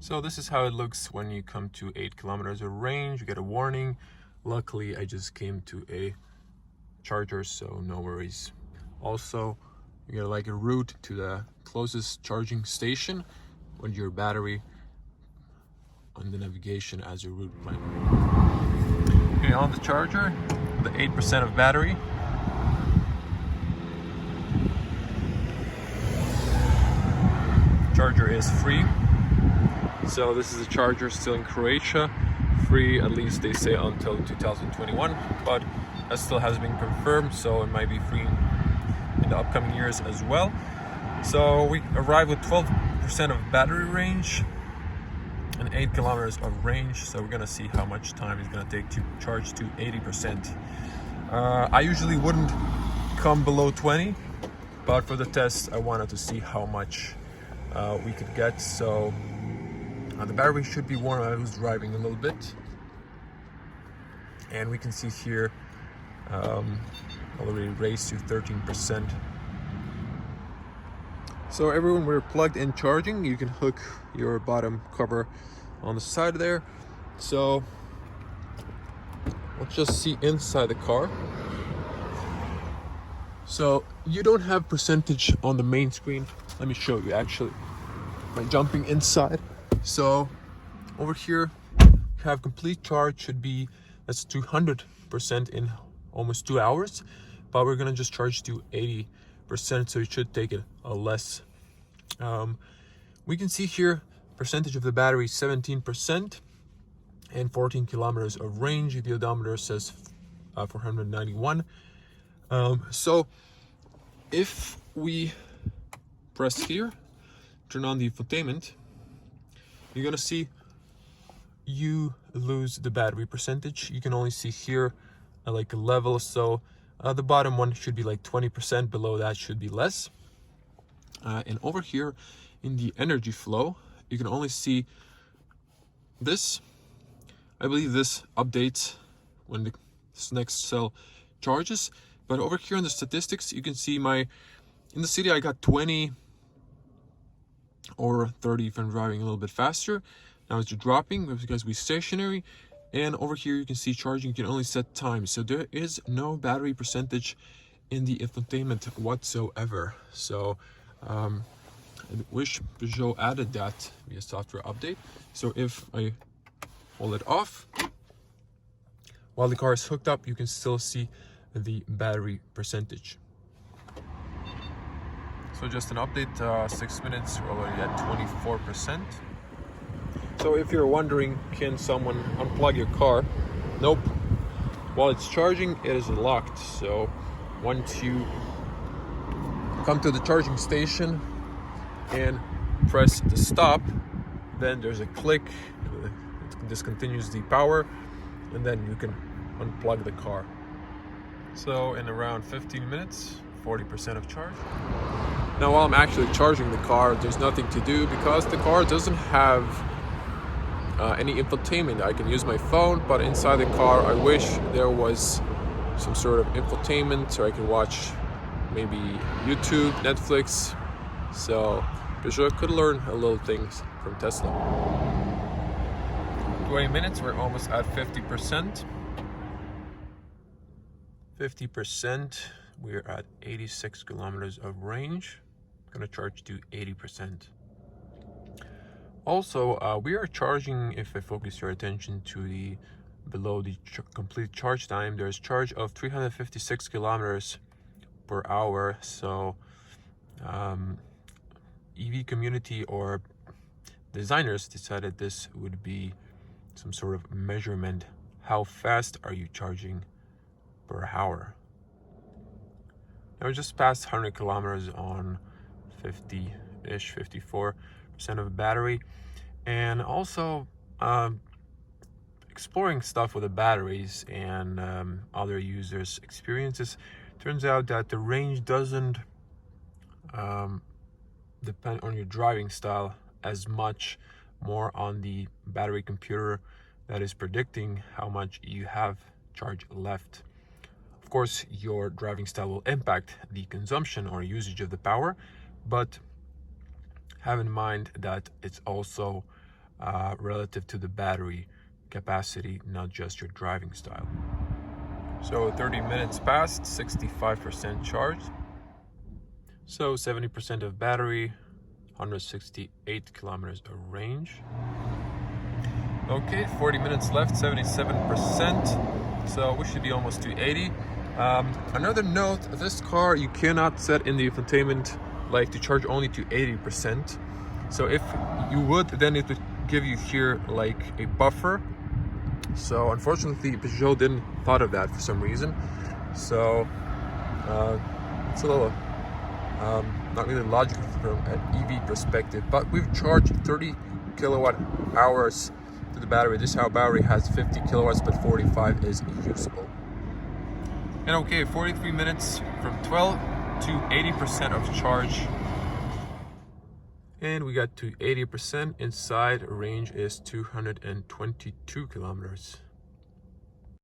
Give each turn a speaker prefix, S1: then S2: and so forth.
S1: So this is how it looks when you come to 8 kilometers of range. You get a warning. Luckily, I just came to a charger, so no worries. Also, you get like a route to the closest charging station with your battery on the navigation as your route plan. Okay, on the charger, the 8% of battery. Charger is free. So this is a charger still in Croatia, free at least they say until 2021, but that still hasn't been confirmed, so it might be free in the upcoming years as well. So we arrived with 12% of battery range and 8 kilometers of range, so we're gonna see how much time it's gonna take to charge to 80%. I usually wouldn't come below 20, but for the test I wanted to see how much we could get. So the battery should be warm. I was driving a little bit, and we can see here already raised to 13%. So everyone, we're plugged in charging. You can hook your bottom cover on the side there. So let's just see inside the car. So you don't have percentage on the main screen. Let me show you actually by jumping inside. So over here you have complete charge, should be that's 200% in almost 2 hours, but we're gonna just charge to 80%, so it should take it less. We can see here percentage of the battery 17% and 14 kilometers of range. The odometer says 491. So if we press here, turn on the infotainment, you're gonna see you lose the battery percentage. You can only see here like a level, so the bottom one should be like 20%, below that should be less. And over here in the energy flow, you can only see this. I believe this updates when the next cell charges, but over here in the statistics you can see in the city I got 20 or 30 if I'm driving a little bit faster. Now it's dropping because we're stationary, and over here you can see charging, you can only set time, so there is no battery percentage in the infotainment whatsoever. So I wish Peugeot added that via software update. So if I hold it off while the car is hooked up, you can still see the battery percentage. So just an update, 6 minutes, we're already at 24%. So if you're wondering, can someone unplug your car? Nope. While it's charging, it is locked. So once you come to the charging station and press the stop, then there's a click, it discontinues the power, and then you can unplug the car. So in around 15 minutes, 40% of charge. Now while I'm actually charging the car, there's nothing to do because the car doesn't have any infotainment. I can use my phone, but inside the car I wish there was some sort of infotainment so I can watch maybe YouTube, Netflix. So Peugeot could learn a little things from Tesla. 20 minutes, we're almost at 50%. 50%, we're at 86 kilometers of range. I'm gonna charge to 80%. Also, we are charging, if I focus your attention to the below the complete charge time, there's charge of 356 kilometers per hour. So EV community or designers decided this would be some sort of measurement. How fast are you charging per hour? Now we just passed 100 kilometers on 50-ish, 54% of battery. And also exploring stuff with the batteries and other users' experiences, turns out that the range doesn't depend on your driving style as much, more on the battery computer that is predicting how much you have charge left. Of course, your driving style will impact the consumption or usage of the power, but have in mind that it's also relative to the battery capacity, not just your driving style. So 30 minutes passed, 65% charged. So 70% of battery, 168 kilometers of range. Okay, 40 minutes left, 77%. So we should be almost to 80. Another note, this car you cannot set in the infotainment like to charge only to 80%. So if you would, then it would give you here like a buffer. So unfortunately Peugeot didn't thought of that for some reason. So it's a little not really logical from an EV perspective, but we've charged 30 kilowatt hours to the battery. This battery has 50 kilowatts, but 45 is usable. And okay, 43 minutes from 12 to 80% of charge. And we got to 80%. Inside range is 222 kilometers.